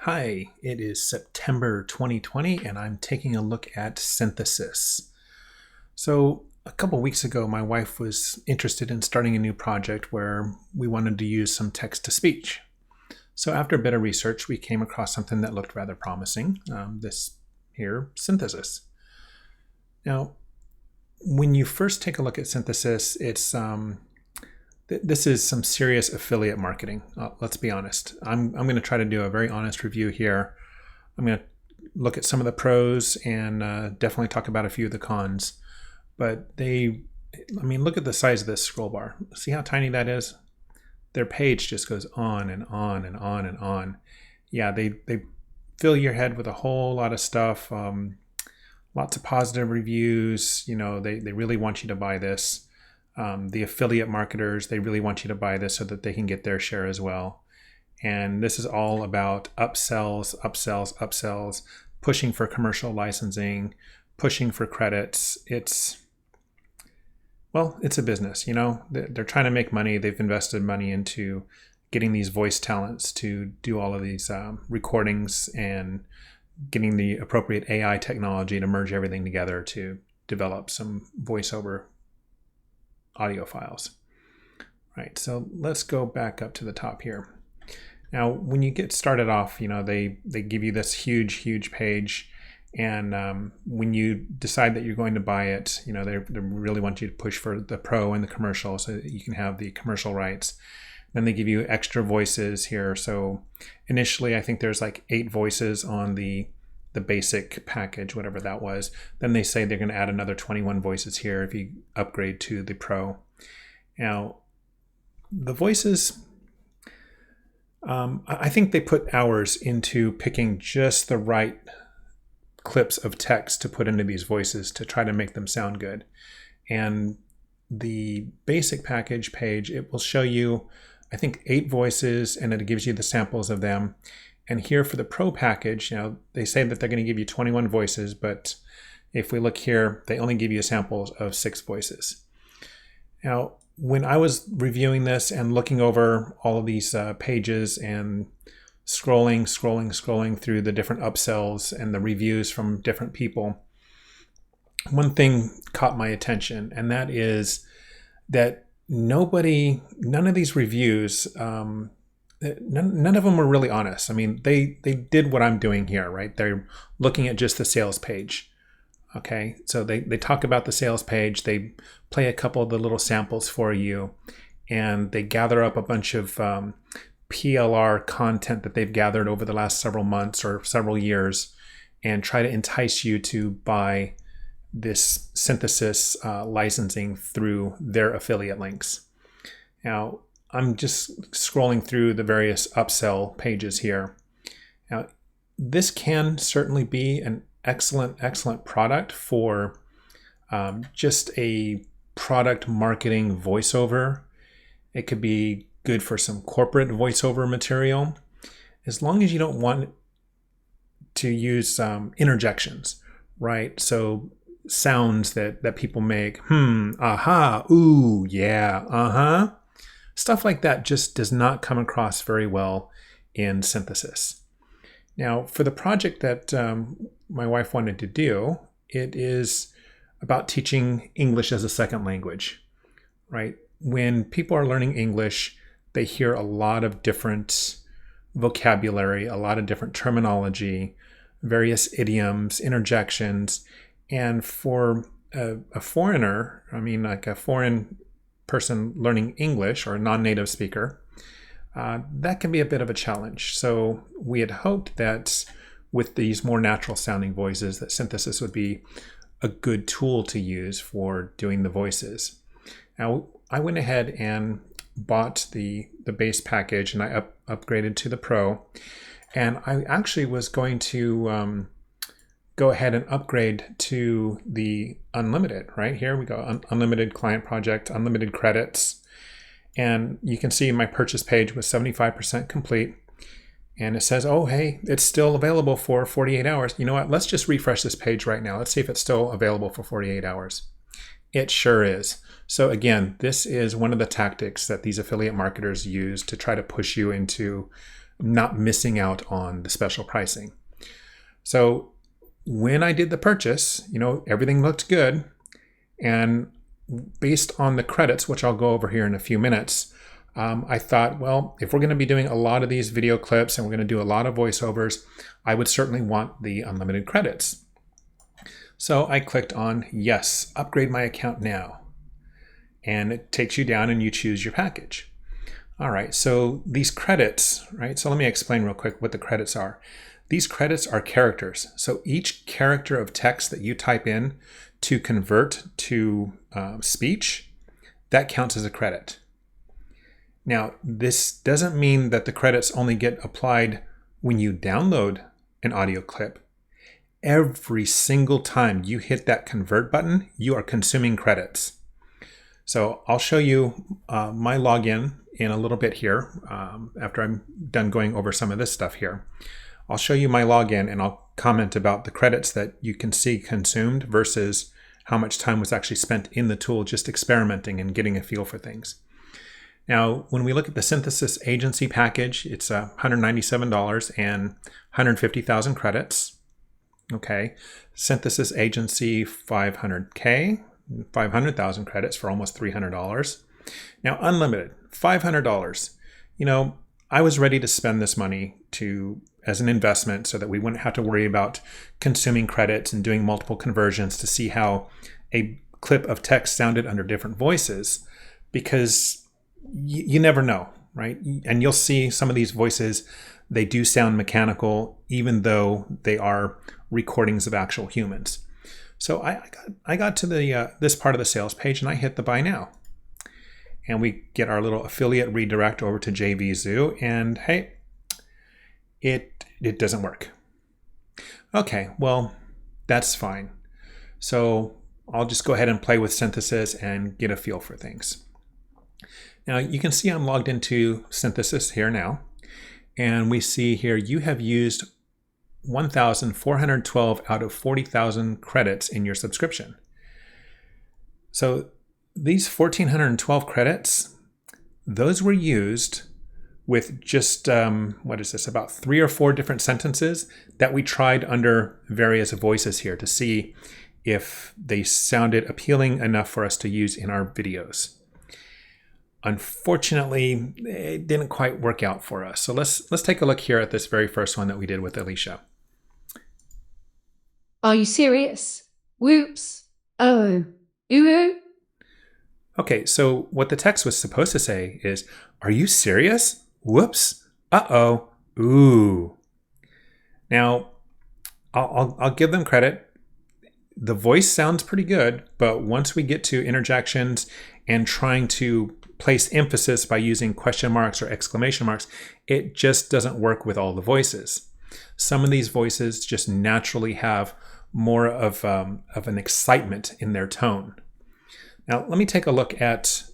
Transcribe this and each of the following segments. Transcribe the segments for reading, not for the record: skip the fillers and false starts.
Hi, it is September 2020 and I'm taking a look at Synthesys. So a couple weeks ago, my wife was interested in starting a new project where we wanted to use some text-to-speech. So after a bit of research, we came across something that looked rather promising, this here, Synthesys. Now, when you first take a look at Synthesys, this is some serious affiliate marketing. Let's be honest. I'm going to try to do a very honest review here. I'm going to look at some of the pros and definitely talk about a few of the cons. But look at the size of this scroll bar. See how tiny that is? Their page just goes on and on and on and on. Yeah, they fill your head with a whole lot of stuff. Lots of positive reviews. You know, they really want you to buy this. The affiliate marketers, they really want you to buy this so that they can get their share as well. And this is all about upsells, upsells, upsells, pushing for commercial licensing, pushing for credits. It's a business, you know. They're trying to make money. They've invested money into getting these voice talents to do all of these recordings and getting the appropriate AI technology to merge everything together to develop some voiceover audio files. Right, so let's go back up to the top here. Now, when you get started off, you know, they give you this huge page, and when you decide that you're going to buy it, you know, they really want you to push for the pro and the commercial so that you can have the commercial rights. Then they give you extra voices here. So initially, I think there's like 8 voices on the basic package, whatever that was. Then they say they're going to add another 21 voices here if you upgrade to the Pro. Now, the voices, I think they put hours into picking just the right clips of text to put into these voices to try to make them sound good. And the basic package page, it will show you, I think, 8 voices, and it gives you the samples of them. And here for the Pro package, you know, they say that they're going to give you 21 voices, but if we look here, they only give you samples of 6 voices. Now, when I was reviewing this and looking over all of these pages and scrolling through the different upsells and the reviews from different people, one thing caught my attention, and that is that none of these reviews, none of them were really honest. I mean, they did what I'm doing here, right? They're looking at just the sales page. Okay, so they talk about the sales page, they play a couple of the little samples for you, and they gather up a bunch of PLR content that they've gathered over the last several months or several years and try to entice you to buy this Synthesys licensing through their affiliate links. Now, I'm just scrolling through the various upsell pages here. Now, this can certainly be an excellent product for just a product marketing voiceover. It could be good for some corporate voiceover material, as long as you don't want to use interjections, right? So sounds that people make, aha, ooh, yeah, uh-huh. Stuff like that just does not come across very well in Synthesys. Now, for the project that my wife wanted to do, it is about teaching English as a second language, right? When people are learning English, they hear a lot of different vocabulary, a lot of different terminology, various idioms, interjections, and for a foreigner, I mean, like a foreign person learning English or a non-native speaker, that can be a bit of a challenge. So we had hoped that with these more natural sounding voices that Synthesys would be a good tool to use for doing the voices. Now, I went ahead and bought the base package and I upgraded to the Pro, and I actually was going to go ahead and upgrade to the unlimited. Right here we go, unlimited client project, unlimited credits, and you can see my purchase page was 75% complete, and it says, oh hey, it's still available for 48 hours. You know what, let's just refresh this page right now. Let's see if it's still available for 48 hours. It sure is. So again, this is one of the tactics that these affiliate marketers use to try to push you into not missing out on the special pricing. So when I did the purchase, everything looked good. And based on the credits, which I'll go over here in a few minutes, I thought, well, if we're going to be doing a lot of these video clips and we're going to do a lot of voiceovers, I would certainly want the unlimited credits. So I clicked on yes, upgrade my account now. And it takes you down and you choose your package. All right, so these credits, right? So let me explain real quick what the credits are. These credits are characters. So each character of text that you type in to convert to speech, that counts as a credit. Now, this doesn't mean that the credits only get applied when you download an audio clip. Every single time you hit that convert button, you are consuming credits. So I'll show you my login in a little bit here after I'm done going over some of this stuff here. I'll show you my login and I'll comment about the credits that you can see consumed versus how much time was actually spent in the tool just experimenting and getting a feel for things. Now, when we look at the Synthesys Agency package, it's $197 and 150,000 credits. Okay, Synthesys Agency 500K, 500,000 credits for almost $300. Now, unlimited, $500. I was ready to spend this money as an investment so that we wouldn't have to worry about consuming credits and doing multiple conversions to see how a clip of text sounded under different voices, because you never know, right? And you'll see some of these voices, they do sound mechanical, even though they are recordings of actual humans. So I got to the this part of the sales page and I hit the buy now. And we get our little affiliate redirect over to JVZoo, and hey, it doesn't work. Okay, well, that's fine. So I'll just go ahead and play with Synthesys and get a feel for things. Now you can see I'm logged into Synthesys here now, and we see here you have used 1,412 out of 40,000 credits in your subscription. So these 1,412 credits, those were used with just, about 3 or 4 different sentences that we tried under various voices here to see if they sounded appealing enough for us to use in our videos. Unfortunately, it didn't quite work out for us. So let's take a look here at this very first one that we did with Alicia. Are you serious? Whoops. Oh. Ooh. Okay, so what the text was supposed to say is, are you serious? Whoops. Uh-oh. Ooh. Now, I'll give them credit. The voice sounds pretty good, but once we get to interjections and trying to place emphasis by using question marks or exclamation marks, it just doesn't work with all the voices. Some of these voices just naturally have more of an excitement in their tone. Now, let me take a look at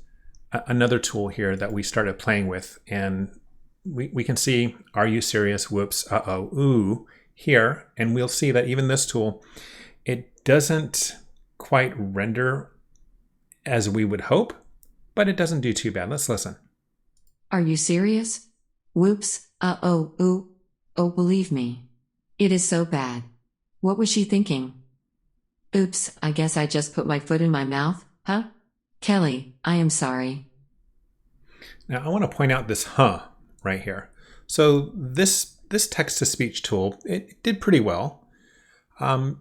another tool here that we started playing with, and we can see, are you serious? Whoops, uh-oh, ooh, here, and we'll see that even this tool, it doesn't quite render as we would hope, but it doesn't do too bad. Let's listen. Are you serious? Whoops, uh-oh, ooh, oh, believe me. It is so bad. What was she thinking? Oops, I guess I just put my foot in my mouth, huh? Kelly, I am sorry. Now, I want to point out this huh right here. So this text-to-speech tool, it did pretty well.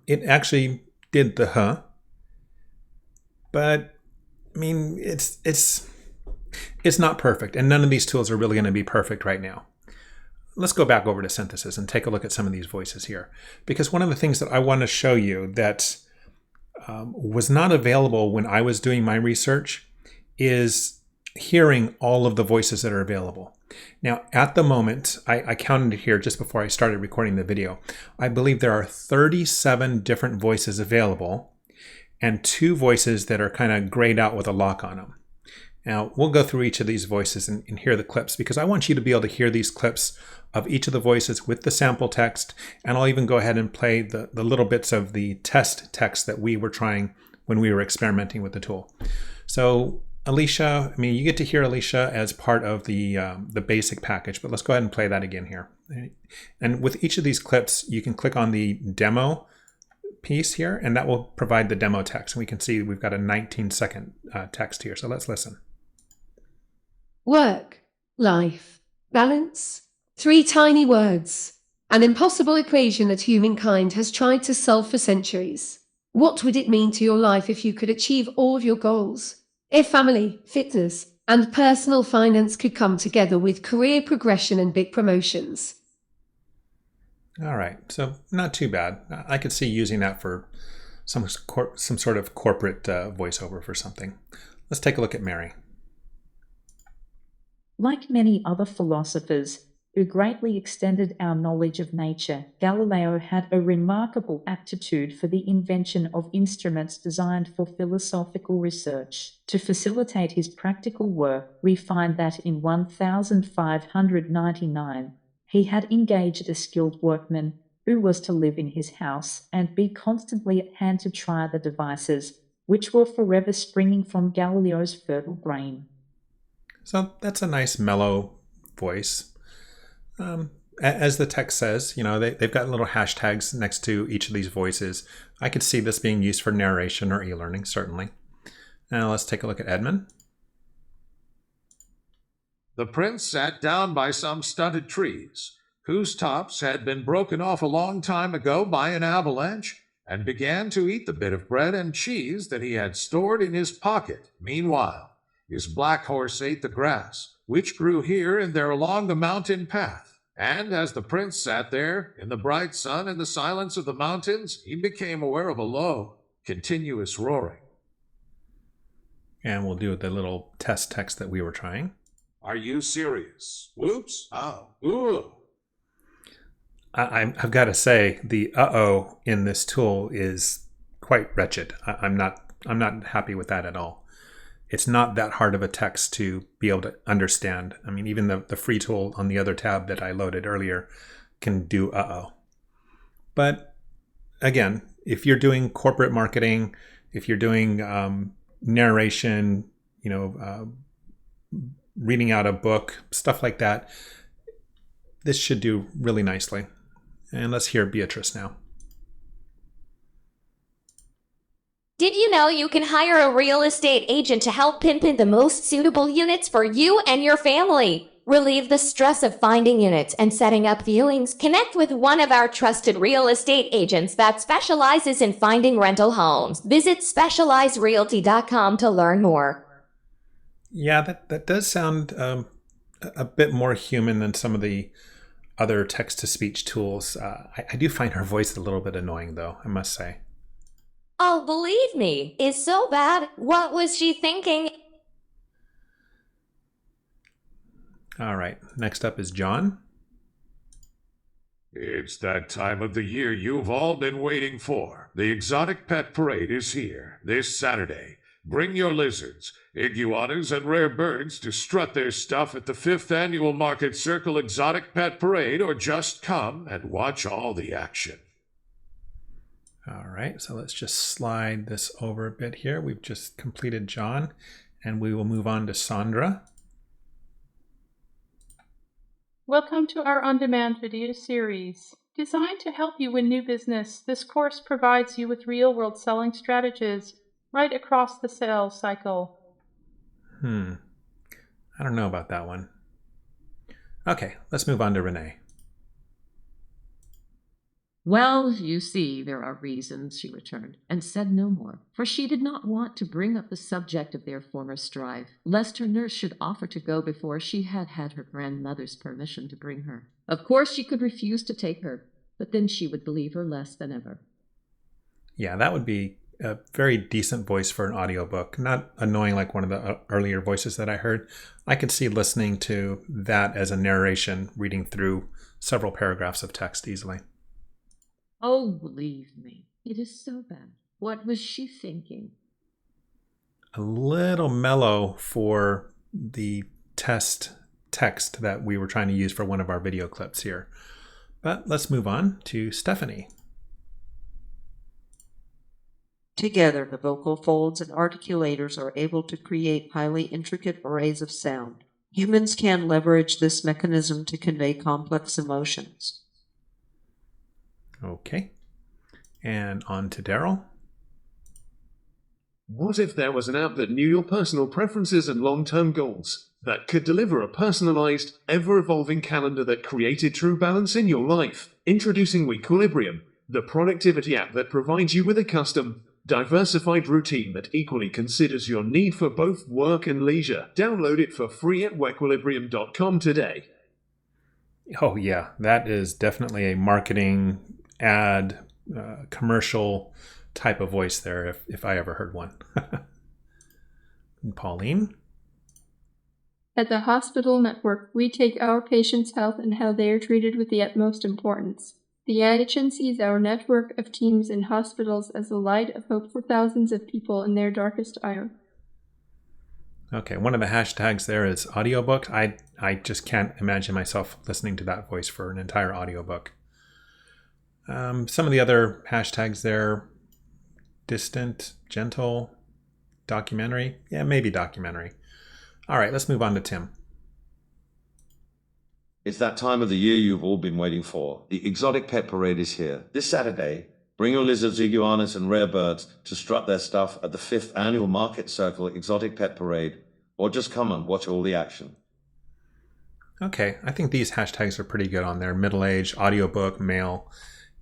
It actually did the huh, but I mean, it's not perfect, and none of these tools are really going to be perfect right now. Let's go back over to Synthesys and take a look at some of these voices here, because one of the things that I want to show you that was not available when I was doing my research is hearing all of the voices that are available. Now, at the moment, I counted it here just before I started recording the video. I believe there are 37 different voices available and 2 voices that are kind of grayed out with a lock on them. Now, we'll go through each of these voices and hear the clips, because I want you to be able to hear these clips of each of the voices with the sample text, and I'll even go ahead and play the little bits of the test text that we were trying when we were experimenting with the tool. So Alicia, I mean, you get to hear Alicia as part of the basic package, but let's go ahead and play that again here. And with each of these clips, you can click on the demo piece here, and that will provide the demo text. And we can see we've got a 19-second text here. So let's listen. Work, life, balance. 3 tiny words. An impossible equation that humankind has tried to solve for centuries. What would it mean to your life if you could achieve all of your goals? If family, fitness, and personal finance could come together with career progression and big promotions. All right, so not too bad. I could see using that for some sort of corporate voiceover for something. Let's take a look at Mary. Like many other philosophers who greatly extended our knowledge of nature, Galileo had a remarkable aptitude for the invention of instruments designed for philosophical research. To facilitate his practical work, we find that in 1599, he had engaged a skilled workman who was to live in his house and be constantly at hand to try the devices, which were forever springing from Galileo's fertile brain. So that's a nice mellow voice. As the text says, they've got little hashtags next to each of these voices. I could see this being used for narration or e-learning, certainly. Now let's take a look at Edmund. The prince sat down by some stunted trees, whose tops had been broken off a long time ago by an avalanche, and began to eat the bit of bread and cheese that he had stored in his pocket. Meanwhile, his black horse ate the grass, which grew here and there along the mountain path. And as the prince sat there, in the bright sun and the silence of the mountains, he became aware of a low, continuous roaring. And we'll do the little test text that we were trying. Are you serious? Whoops. Oh. Ooh. I've got to say, the uh-oh in this tool is quite wretched. I'm not happy with that at all. It's not that hard of a text to be able to understand. I mean, even the free tool on the other tab that I loaded earlier can do uh-oh. But again, if you're doing corporate marketing, if you're doing narration, reading out a book, stuff like that, this should do really nicely. And let's hear Beatrice now. Did you know you can hire a real estate agent to help pinpoint the most suitable units for you and your family? Relieve the stress of finding units and setting up viewings. Connect with one of our trusted real estate agents that specializes in finding rental homes. Visit specializerealty.com to learn more. Yeah, that does sound a bit more human than some of the other text-to-speech tools. I do find her voice a little bit annoying, though, I must say. Oh, believe me, it's so bad. What was she thinking? All right, next up is John. It's that time of the year you've all been waiting for. The Exotic Pet Parade is here this Saturday. Bring your lizards, iguanas, and rare birds to strut their stuff at the 5th Annual Market Circle Exotic Pet Parade, or just come and watch all the action. All right, so let's just slide this over a bit here. We've just completed John, and we will move on to Sandra. Welcome to our on-demand video series. Designed to help you win new business, this course provides you with real-world selling strategies right across the sales cycle. I don't know about that one. Okay, let's move on to Renee. Well, you see, there are reasons, she returned, and said no more, for she did not want to bring up the subject of their former strife, lest her nurse should offer to go before she had had her grandmother's permission to bring her. Of course she could refuse to take her, but then she would believe her less than ever. Yeah, that would be a very decent voice for an audiobook, not annoying like one of the earlier voices that I heard. I could see listening to that as a narration, reading through several paragraphs of text easily. Oh, believe me, it is so bad. What was she thinking? A little mellow for the test text that we were trying to use for one of our video clips here. But let's move on to Stephanie. Together, the vocal folds and articulators are able to create highly intricate arrays of sound. Humans can leverage this mechanism to convey complex emotions. Okay. And on to Daryl. What if there was an app that knew your personal preferences and long-term goals, that could deliver a personalized, ever-evolving calendar that created true balance in your life? Introducing Weequilibrium, the productivity app that provides you with a custom, diversified routine that equally considers your need for both work and leisure. Download it for free at weequilibrium.com today. Oh yeah, that is definitely a marketing ad, commercial type of voice there, if I ever heard one. And Pauline? At the hospital network, we take our patients' health and how they are treated with the utmost importance. The agent sees our network of teams in hospitals as a light of hope for thousands of people in their darkest hour. Okay, one of the hashtags there is audiobook. I just can't imagine myself listening to that voice for an entire audiobook. Some of the other hashtags there, distant, gentle, documentary. Yeah, maybe documentary. All right, let's move on to Tim. It's that time of the year you've all been waiting for. The Exotic Pet Parade is here. This Saturday, bring your lizards, iguanas, and rare birds to strut their stuff at the 5th Annual Market Circle Exotic Pet Parade, or just come and watch all the action. Okay, I think these hashtags are pretty good on there. Middle-aged, audiobook, male,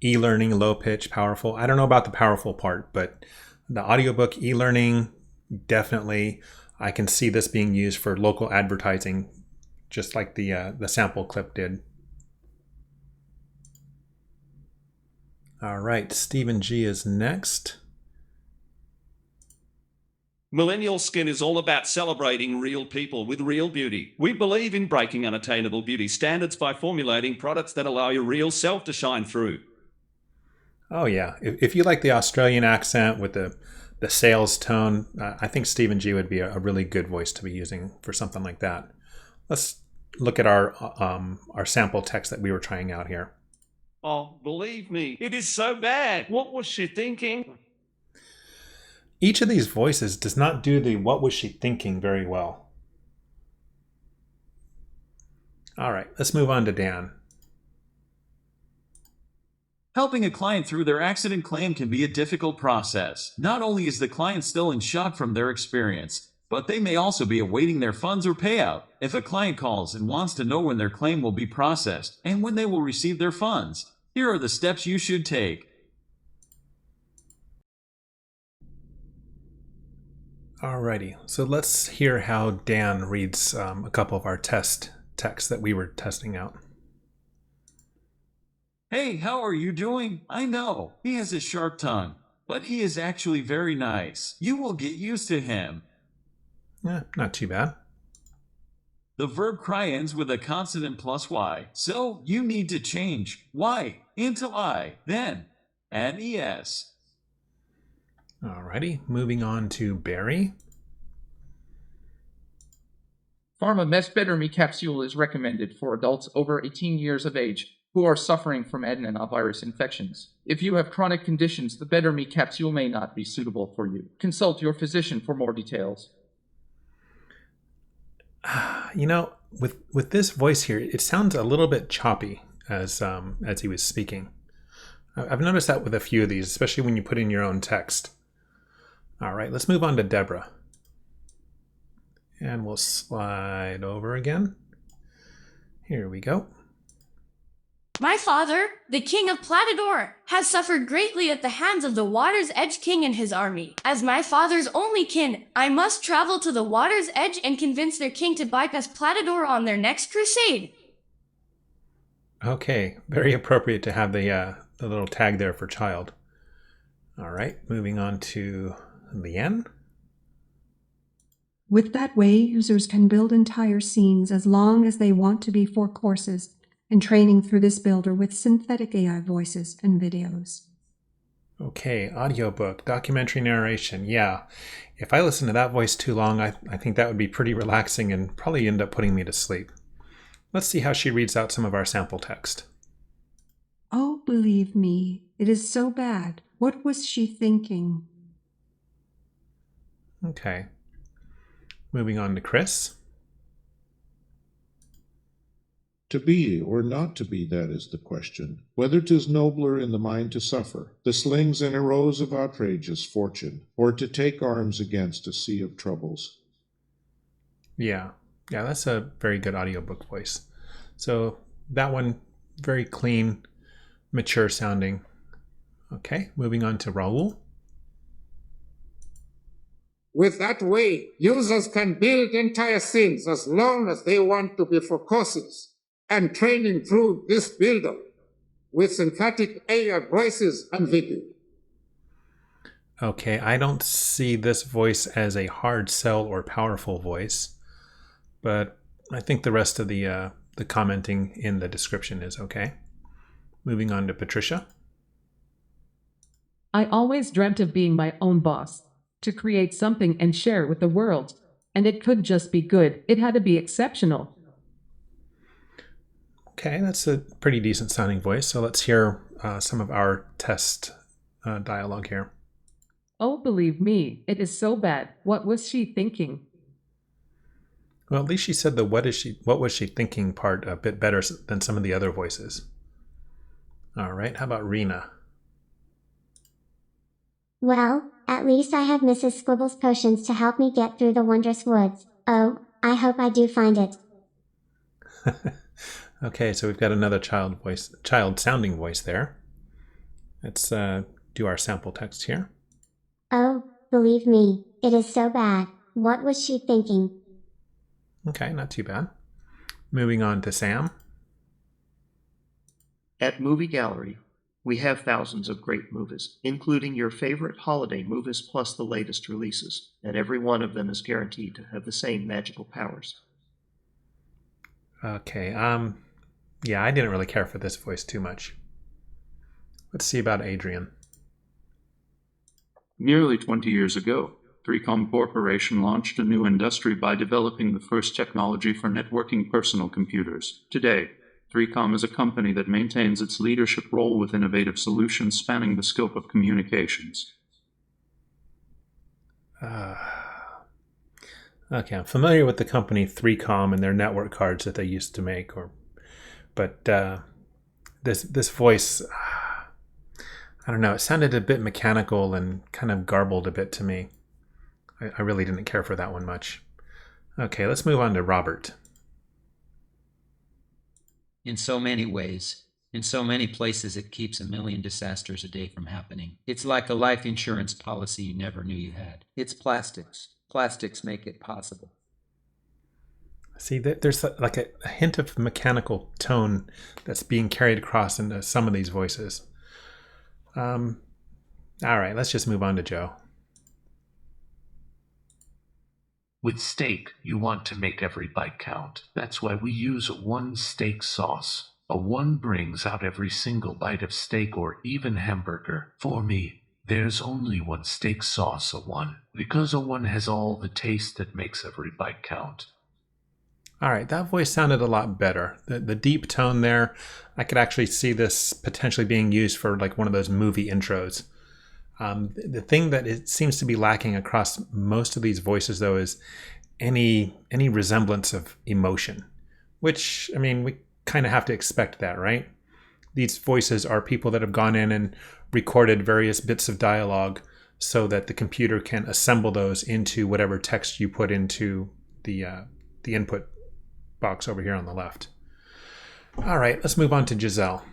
e-learning, low-pitch, powerful. I don't know about the powerful part, but the audiobook, e-learning, definitely. I can see this being used for local advertising, just like the sample clip did. All right, Stephen G is next. Millennial Skin is all about celebrating real people with real beauty. We believe in breaking unattainable beauty standards by formulating products that allow your real self to shine through. Oh yeah, if you like the Australian accent with the sales tone, I think Stephen G would be a really good voice to be using for something like that. Let's look at our sample text that we were trying out here. Oh, believe me, it is so bad. What was she thinking? Each of these voices does not do the "what was she thinking" very well. All right, let's move on to Dan. Helping a client through their accident claim can be a difficult process. Not only is the client still in shock from their experience, but they may also be awaiting their funds or payout. If a client calls and wants to know when their claim will be processed and when they will receive their funds, here are the steps you should take. Alrighty, so let's hear how Dan reads a couple of our test texts that we were testing out. Hey, how are you doing? I know, he has a sharp tongue, but he is actually very nice. You will get used to him. Not too bad. The verb cry ends with a consonant plus Y, so you need to change Y into I, then add ES. Alrighty, moving on to Barry. Pharma Mesbeterme capsule is recommended for adults over 18 years of age who are suffering from adenovirus infections. If you have chronic conditions, the Beterme capsule may not be suitable for you. Consult your physician for more details. You know, with this voice here, it sounds a little bit choppy as he was speaking. I've noticed that with a few of these, especially when you put in your own text. All right, let's move on to Deborah. And we'll slide over again. Here we go. My father, the king of Platidor, has suffered greatly at the hands of the Water's Edge king and his army. As my father's only kin, I must travel to the Water's Edge and convince their king to bypass Platidor on their next crusade. Okay, very appropriate to have the little tag there for child. All right, moving on to Leanne. With that way, users can build entire scenes as long as they want to be for courses and training through this builder with synthetic AI voices and videos. Okay, audiobook, documentary narration. Yeah, if I listen to that voice too long, I think that would be pretty relaxing and probably end up putting me to sleep. Let's see how she reads out some of our sample text. Oh, believe me, it is so bad. What was she thinking? Okay. Moving on to Chris. To be or not to be, that is the question. Whether 'tis nobler in the mind to suffer the slings and arrows of outrageous fortune, or to take arms against a sea of troubles. Yeah, that's a very good audiobook voice. So that one, very clean, mature sounding. Okay, moving on to Raul. With that way, users can build entire scenes as long as they want to be for courses and training through this builder with synthetic AI voices and video. Okay, I don't see this voice as a hard sell or powerful voice, but I think the rest of the commenting in the description is okay. Moving on to Patricia. I always dreamt of being my own boss, to create something and share it with the world. And it couldn't just be good, it had to be exceptional. Okay, that's a pretty decent sounding voice. So let's hear some of our test dialogue here. Oh, believe me, it is so bad. What was she thinking? Well, at least she said the what was she thinking part a bit better than some of the other voices. All right, how about Rena? Well, at least I have Mrs. Squibble's potions to help me get through the wondrous woods. Oh, I hope I do find it. Okay, so we've got another child sounding voice there. Let's do our sample text here. Oh, believe me, it is so bad. What was she thinking? Okay, not too bad. Moving on to Sam. At Movie Gallery, we have thousands of great movies, including your favorite holiday movies plus the latest releases, and every one of them is guaranteed to have the same magical powers. Okay, yeah, I didn't really care for this voice too much. Let's see about Adrian. Nearly 20 years ago, 3Com Corporation launched a new industry by developing the first technology for networking personal computers. Today, 3Com is a company that maintains its leadership role with innovative solutions spanning the scope of communications. Okay, I'm familiar with the company 3Com and their network cards that they used to make, but this voice, I don't know, it sounded a bit mechanical and kind of garbled a bit to me. I really didn't care for that one much. Okay, let's move on to Robert. In so many ways, in so many places, it keeps a million disasters a day from happening. It's like a life insurance policy you never knew you had. It's plastics. Plastics make it possible. See, there's like a hint of mechanical tone that's being carried across into some of these voices. All right, let's just move on to Joe. With steak, you want to make every bite count. That's why we use a one steak sauce. A one brings out every single bite of steak or even hamburger. For me, there's only one steak sauce, a one, because a one has all the taste that makes every bite count. All right, that voice sounded a lot better. The deep tone there, I could actually see this potentially being used for like one of those movie intros. The thing that it seems to be lacking across most of these voices, though, is any resemblance of emotion, which, I mean, we kind of have to expect that, right? These voices are people that have gone in and recorded various bits of dialogue so that the computer can assemble those into whatever text you put into the input box over here on the left. All right, let's move on to Giselle.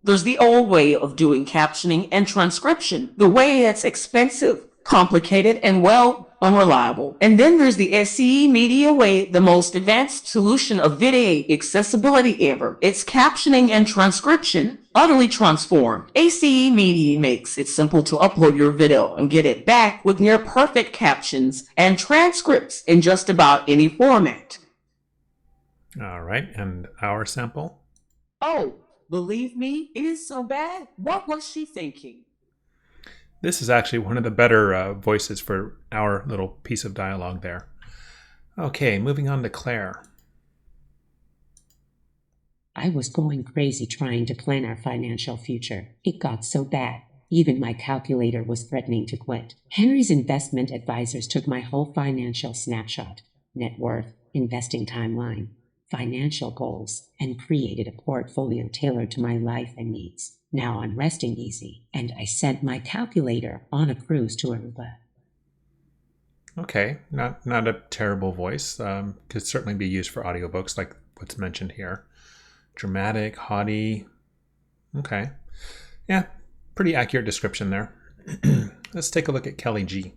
There's the old way of doing captioning and transcription, the way that's expensive, complicated, and well, unreliable. And then there's the SCE Media way, the most advanced solution of video accessibility ever. It's captioning and transcription, utterly transformed. ACE Media makes it simple to upload your video and get it back with near perfect captions and transcripts in just about any format. All right, and our sample? Oh, believe me, it is so bad. What was she thinking? This is actually one of the better voices for our little piece of dialogue there. Okay, moving on to Claire. I was going crazy trying to plan our financial future. It got so bad. Even my calculator was threatening to quit. Henry's investment advisors took my whole financial snapshot, net worth, investing timeline, financial goals, and created a portfolio tailored to my life and needs. Now I'm resting easy, and I sent my calculator on a cruise to Aruba. Okay, not a terrible voice. Could certainly be used for audiobooks like what's mentioned here. Dramatic, haughty. Okay. Yeah, pretty accurate description there. Let's take a look at Kelly G.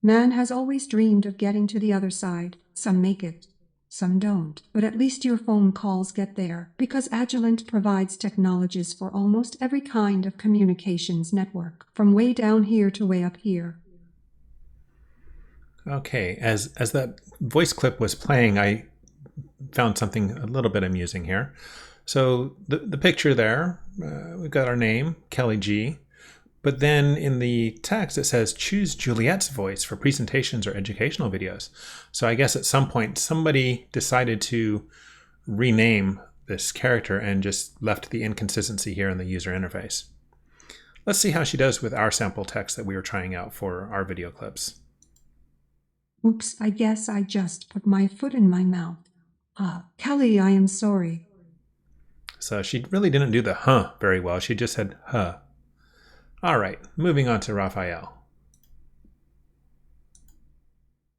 Man has always dreamed of getting to the other side. Some make it, some don't. But at least your phone calls get there, because Agilent provides technologies for almost every kind of communications network, from way down here to way up here. Okay, as that voice clip was playing, I found something a little bit amusing here. So the picture there, we've got our name, Kelly G. But then in the text, it says, choose Juliet's voice for presentations or educational videos. So I guess at some point, somebody decided to rename this character and just left the inconsistency here in the user interface. Let's see how she does with our sample text that we were trying out for our video clips. Oops, I guess I just put my foot in my mouth. Kelly, I am sorry. So she really didn't do the huh very well. She just said huh. All right, moving on to Raphael.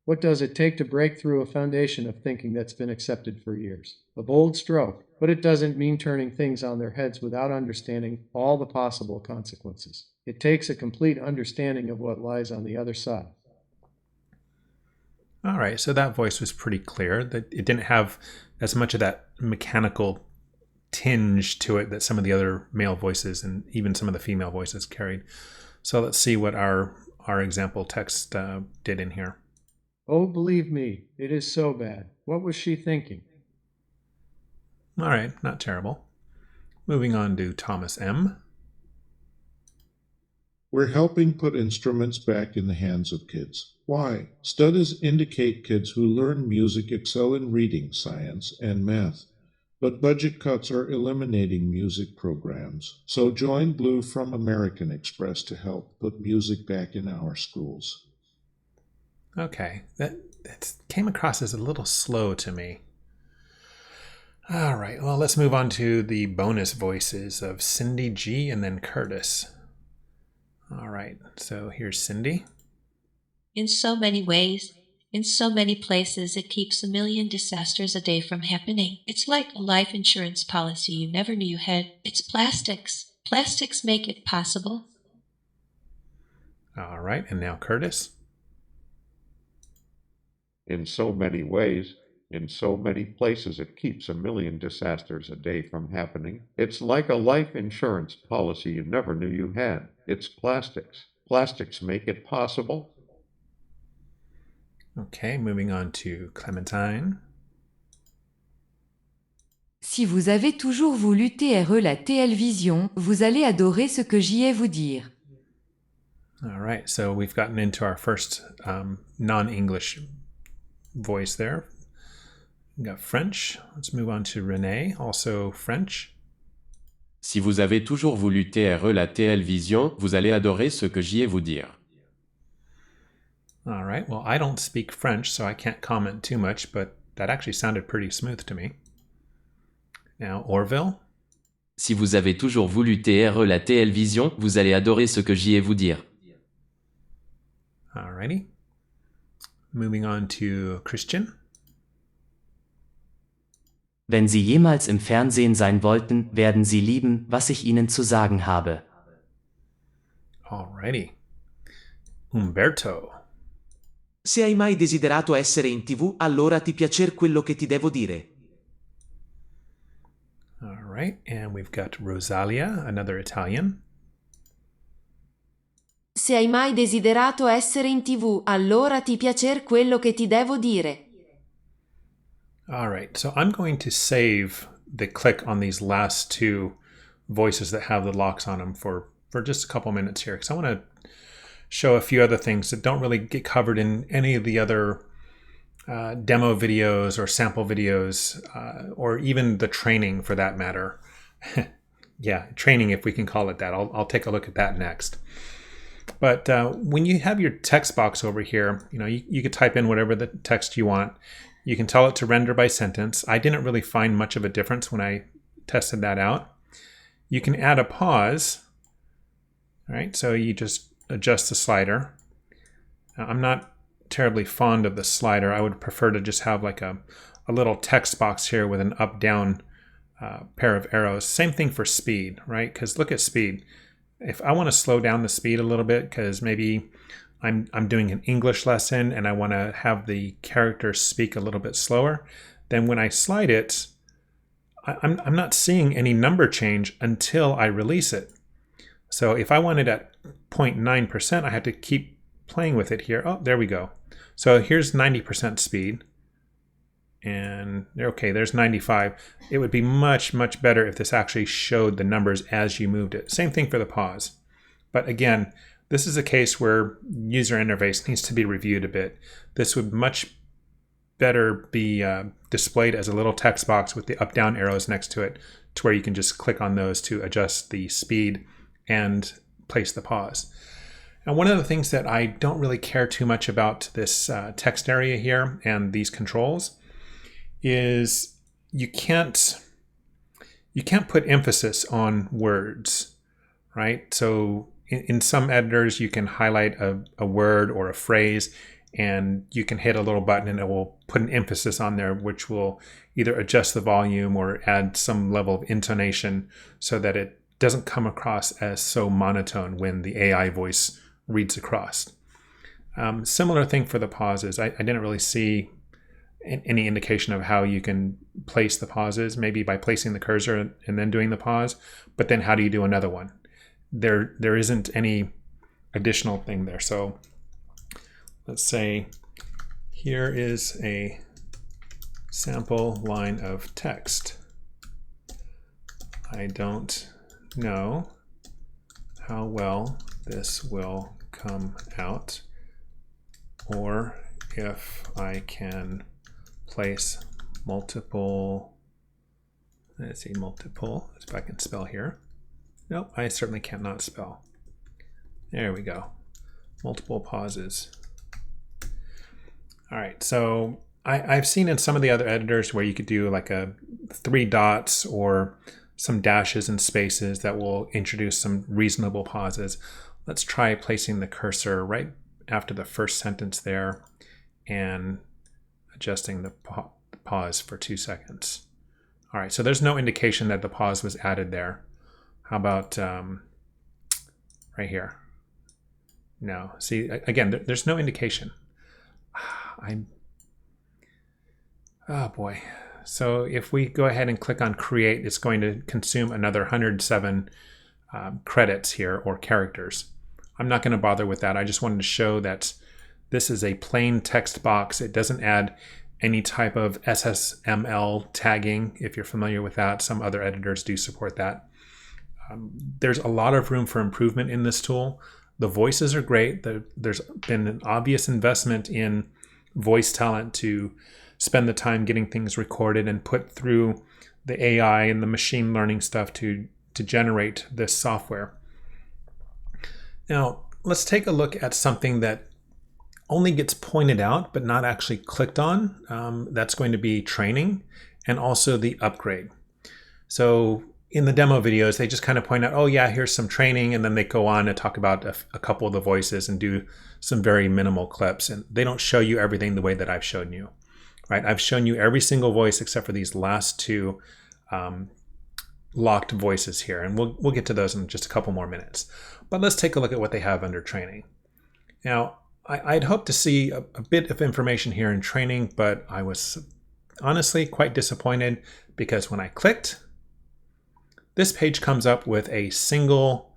What does it take to break through a foundation of thinking that's been accepted for years? A bold stroke, but it doesn't mean turning things on their heads without understanding all the possible consequences. It takes a complete understanding of what lies on the other side. All right, so that voice was pretty clear. That it didn't have as much of that mechanical tinge to it that some of the other male voices and even some of the female voices carried. So let's see what our example text did in here. Oh, believe me, it is so bad. What was she thinking? All right, not terrible. Moving on to Thomas M. We're helping put instruments back in the hands of kids. Why? Studies indicate kids who learn music excel in reading, science, and math. But budget cuts are eliminating music programs. So join Blue from American Express to help put music back in our schools. Okay, that came across as a little slow to me. All right, well, let's move on to the bonus voices of Cindy G and then Curtis. All right, so here's Cindy. In so many ways, in so many places, it keeps a million disasters a day from happening. It's like a life insurance policy you never knew you had. It's plastics. Plastics make it possible. All right, and now Curtis. In so many ways, in so many places, it keeps a million disasters a day from happening. It's like a life insurance policy you never knew you had. It's plastics. Plastics make it possible. Okay, moving on to Clementine. Si vous avez toujours voulu TRE la TL Vision, vous allez adorer ce que j'y ai vous dire. All right, so we've gotten into our first non-English voice there. We've got French. Let's move on to Renee, also French. Si vous avez toujours voulu TRE la TL Vision, vous allez adorer ce que j'y ai vous dire. All right, well, I don't speak French, so I can't comment too much, but that actually sounded pretty smooth to me. Now, Orville. Si vous avez toujours voulu TRE la TL Vision, vous allez adorer ce que j'y ai vous dire. All righty. Moving on to Christian. Wenn Sie jemals im Fernsehen sein wollten, werden Sie lieben, was ich Ihnen zu sagen habe. All righty. Umberto. Se hai mai desiderato essere in TV, allora ti piacer quello che ti devo dire. All right, and we've got Rosalia, another Italian. Se hai mai desiderato essere in TV, allora ti piacer quello che ti devo dire. All right, so I'm going to save the click on these last two voices that have the locks on them for just a couple minutes here, because I want to show a few other things that don't really get covered in any of the other demo videos or sample videos, or even the training for that matter. training, if we can call it that. I'll take a look at that next. But when you have your text box over here, you could type in whatever the text you want. You can tell it to render by sentence. I didn't really find much of a difference when I tested that out. You can add a pause. All right, so you just adjust the slider. Now, I'm not terribly fond of the slider. I would prefer to just have like a little text box here with an up-down pair of arrows. Same thing for speed, right? Because look at speed. If I want to slow down the speed a little bit, because maybe I'm doing an English lesson and I want to have the characters speak a little bit slower, then when I slide it, I'm not seeing any number change until I release it. So if I want it at 0.9%, I have to keep playing with it here. Oh, there we go. So here's 90% speed. And okay, there's 95. It would be much, much better if this actually showed the numbers as you moved it. Same thing for the pause. But again, this is a case where user interface needs to be reviewed a bit. This would much better be displayed as a little text box with the up-down arrows next to it, to where you can just click on those to adjust the speed and place the pause. Now, one of the things that I don't really care too much about this text area here and these controls is you can't put emphasis on words, right? So in some editors, you can highlight a word or a phrase, and you can hit a little button and it will put an emphasis on there, which will either adjust the volume or add some level of intonation so that it doesn't come across as so monotone when the AI voice reads across. Similar thing for the pauses. I didn't really see any indication of how you can place the pauses, maybe by placing the cursor and then doing the pause, but then how do you do another one? There isn't any additional thing there. So let's say here is a sample line of text. I don't know how well this will come out, or if I can place multiple, let's see, multiple, if I can spell here. Nope, I certainly cannot spell. There we go. Multiple pauses. All right, so I've seen in some of the other editors where you could do like a 3 dots or some dashes and spaces that will introduce some reasonable pauses. Let's try placing the cursor right after the first sentence there and adjusting the pause for 2 seconds. All right, so there's no indication that the pause was added there. How about right here? No, see, again, there's no indication. Oh boy. So if we go ahead and click on create, it's going to consume another 107 credits here, or characters. I'm not going to bother with that. I just wanted to show that this is a plain text box. It doesn't add any type of SSML tagging. If you're familiar with that, some other editors do support that. There's a lot of room for improvement in this tool. The voices are great. There's been an obvious investment in voice talent to spend the time getting things recorded and put through the AI and the machine learning stuff to generate this software. Now, let's take a look at something that only gets pointed out but not actually clicked on. That's going to be training and also the upgrade. So in the demo videos, they just kind of point out, oh yeah, here's some training, and then they go on and talk about a couple of the voices and do some very minimal clips, and they don't show you everything the way that I've shown you. Right? I've shown you every single voice except for these last 2 locked voices here, and we'll get to those in just a couple more minutes. But let's take a look at what they have under training. Now, I'd hoped to see a bit of information here in training, but I was honestly quite disappointed because when I clicked, this page comes up with a single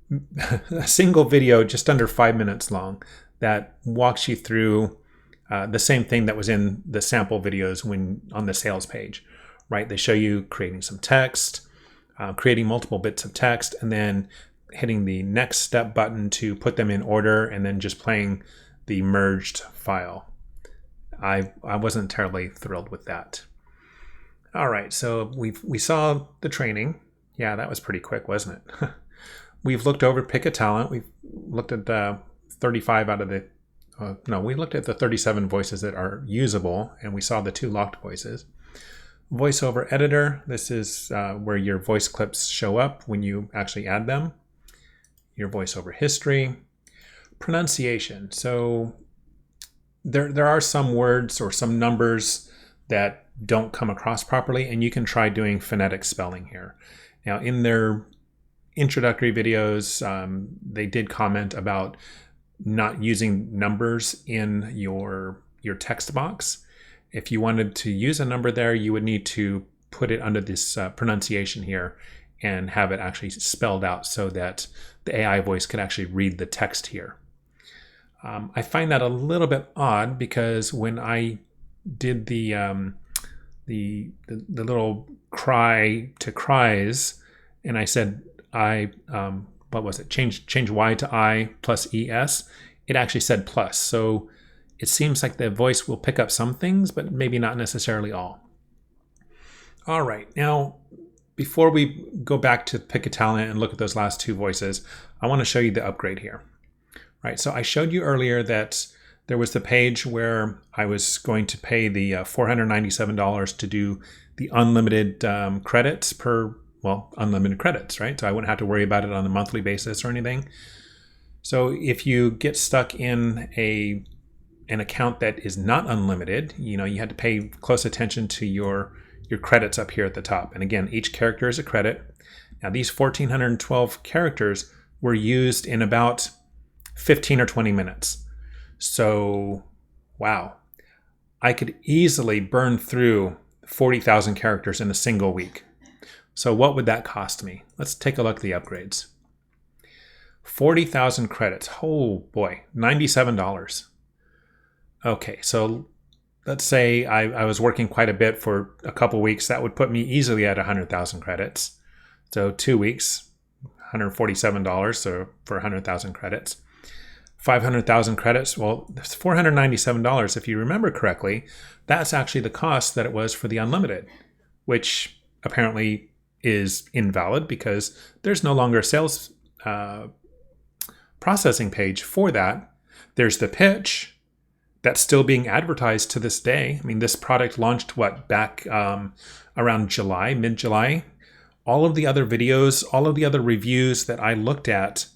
video just under 5 minutes long that walks you through the same thing that was in the sample videos when on the sales page, right? They show you creating some text, creating multiple bits of text, and then hitting the next step button to put them in order, and then just playing the merged file. I wasn't terribly thrilled with that. All right, so we saw the training. Yeah, that was pretty quick, wasn't it? We've looked over Pick a Talent. We've looked at the 35 out of the, no, we looked at the 37 voices that are usable, and we saw the 2 locked voices. Voiceover Editor, this is where your voice clips show up when you actually add them. Your voiceover history. Pronunciation. So there are some words or some numbers that don't come across properly, and you can try doing phonetic spelling here. Now, in their introductory videos, they did comment about not using numbers in your text box. If you wanted to use a number there, you would need to put it under this pronunciation here and have it actually spelled out so that the AI voice could actually read the text here. I find that a little bit odd because when I did the little cry to cries, and I said what was it? Change Y to I plus ES. It actually said plus. So it seems like the voice will pick up some things, but maybe not necessarily all. All right, now before we go back to Pick a Talent and look at those last 2 voices, I want to show you the upgrade here. Right, so I showed you earlier that there was the page where I was going to pay the $497 to do the unlimited credits unlimited credits, right? So I wouldn't have to worry about it on a monthly basis or anything. So if you get stuck in an account that is not unlimited, you had to pay close attention to your credits up here at the top. And again, each character is a credit. Now these 1,412 characters were used in about 15 or 20 minutes. So, wow. I could easily burn through 40,000 characters in a single week. So what would that cost me? Let's take a look at the upgrades. 40,000 credits. Oh boy, $97. Okay, so let's say I was working quite a bit for a couple weeks. That would put me easily at 100,000 credits. So 2 weeks, $147 so for 100,000 credits. 500,000 credits, well, it's $497. If you remember correctly, that's actually the cost that it was for the unlimited, which apparently is invalid because there's no longer a sales processing page for that. There's the pitch that's still being advertised to this day. I mean, this product launched back around July, mid-July. All of the other videos, all of the other reviews that I looked at,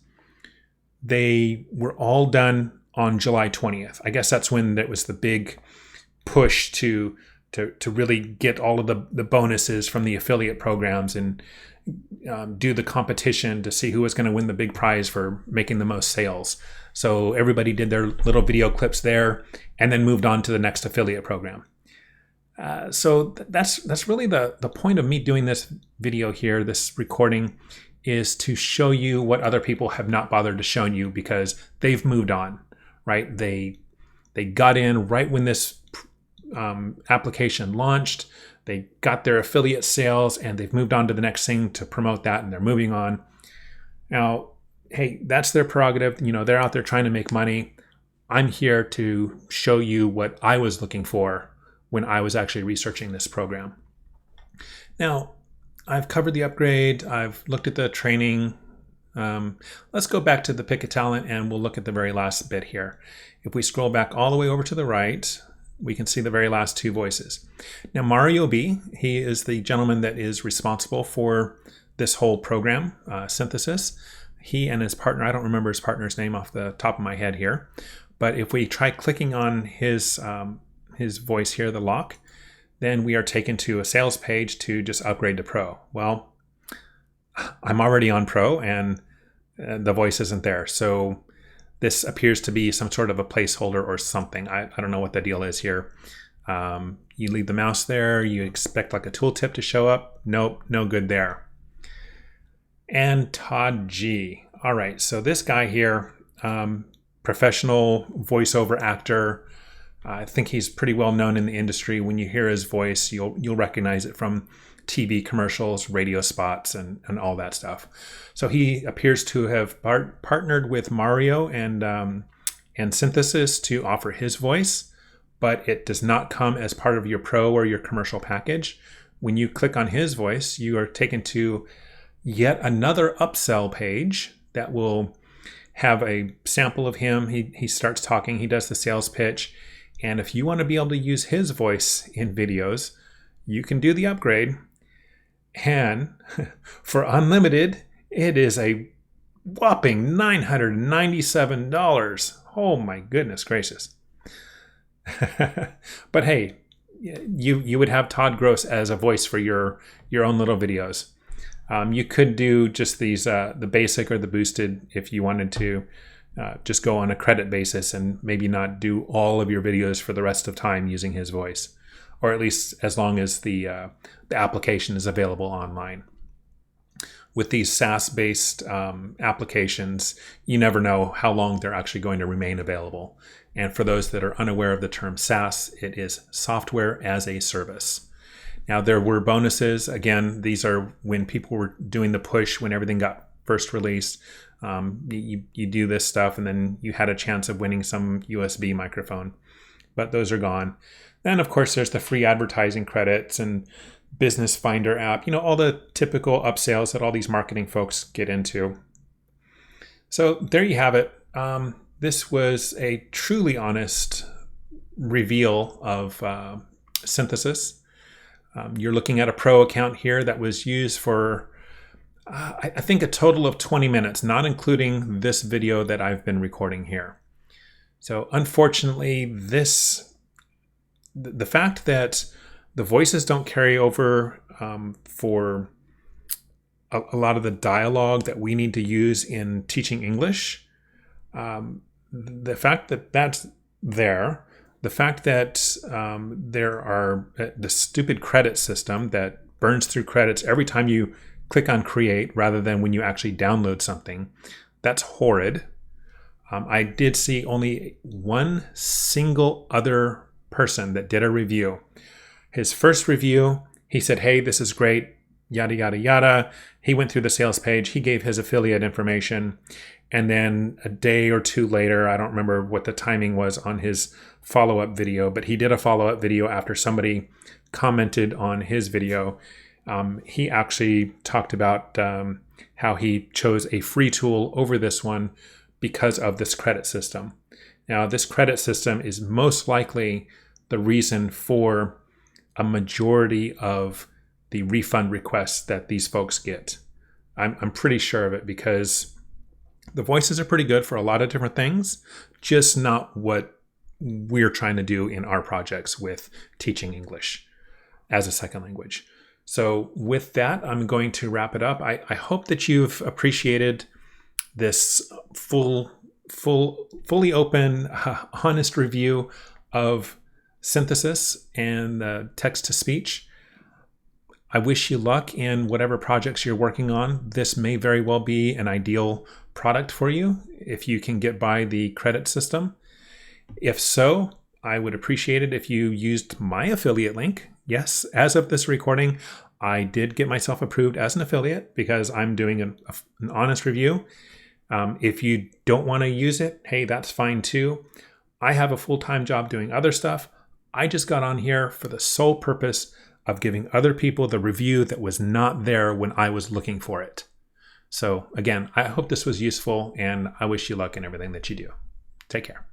they were all done on July 20th. I guess that's when it was the big push to really get all of the bonuses from the affiliate programs and do the competition to see who was going to win the big prize for making the most sales. So everybody did their little video clips there and then moved on to the next affiliate program. So that's really the point of me doing this video here, this recording, is to show you what other people have not bothered to show you because they've moved on, right? They got in right when this application launched. They got their affiliate sales and they've moved on to the next thing to promote that, and they're moving on. Now, hey, that's their prerogative. They're out there trying to make money. I'm here to show you what I was looking for when I was actually researching this program. Now, I've covered the upgrade. I've looked at the training. Let's go back to the Pick a Talent and we'll look at the very last bit here. If we scroll back all the way over to the right, we can see the very last 2 voices. Now, Mario B, he is the gentleman that is responsible for this whole program, Synthesys. He and his partner, I don't remember his partner's name off the top of my head here, but if we try clicking on his voice here, the lock, then we are taken to a sales page to just upgrade to Pro. Well, I'm already on Pro and the voice isn't there. So this appears to be some sort of a placeholder or something. I don't know what the deal is here. You leave the mouse there. You expect like a tooltip to show up. Nope, no good there. And Todd G. All right, so this guy here, professional voiceover actor. I think he's pretty well known in the industry. When you hear his voice, you'll recognize it from TV commercials, radio spots, and all that stuff. So he appears to have partnered with Mario and Synthesys to offer his voice, but it does not come as part of your Pro or your commercial package. When you click on his voice, you are taken to yet another upsell page that will have a sample of him. He starts talking, he does the sales pitch, and if you want to be able to use his voice in videos, you can do the upgrade. And for unlimited, it is a whopping $997. Oh my goodness gracious. But hey, you would have Todd Gross as a voice for your own little videos. You could do just these, the basic or the boosted, if you wanted to just go on a credit basis and maybe not do all of your videos for the rest of time using his voice, or at least as long as the application is available online. With these SaaS-based applications, you never know how long they're actually going to remain available. And for those that are unaware of the term SaaS, it is software as a service. Now, there were bonuses. Again, these are when people were doing the push, when everything got first released. You do this stuff, and then you had a chance of winning some USB microphone. But those are gone. Then, of course, there's the free advertising credits and Business Finder app. You know, all the typical upsales that all these marketing folks get into. So there you have it. This was a truly honest reveal of Synthesys. You're looking at a pro account here that was used for, I think, a total of 20 minutes, not including this video that I've been recording here. So unfortunately, the fact that the voices don't carry over for a lot of the dialogue that we need to use in teaching English, the fact that that's there, the fact that there are the stupid credit system that burns through credits every time you click on create rather than when you actually download something, that's horrid. I did see only one single other person that did a review. His first review, he said, hey, this is great, yada, yada, yada. He went through the sales page. He gave his affiliate information. And then a day or two later, I don't remember what the timing was on his follow-up video, but he did a follow-up video after somebody commented on his video. He actually talked about how he chose a free tool over this one because of this credit system. Now, this credit system is most likely the reason for a majority of the refund requests that these folks get. I'm pretty sure of it because the voices are pretty good for a lot of different things, just not what we're trying to do in our projects with teaching English as a second language. So with that, I'm going to wrap it up. I hope that you've appreciated this fully open, honest review of Synthesys and text to speech. I wish you luck in whatever projects you're working on. This may very well be an ideal product for you if you can get by the credit system. If so, I would appreciate it if you used my affiliate link. Yes, as of this recording, I did get myself approved as an affiliate because I'm doing an honest review. If you don't want to use it, hey, that's fine too. I have a full-time job doing other stuff. I just got on here for the sole purpose of giving other people the review that was not there when I was looking for it. So again, I hope this was useful, and I wish you luck in everything that you do. Take care.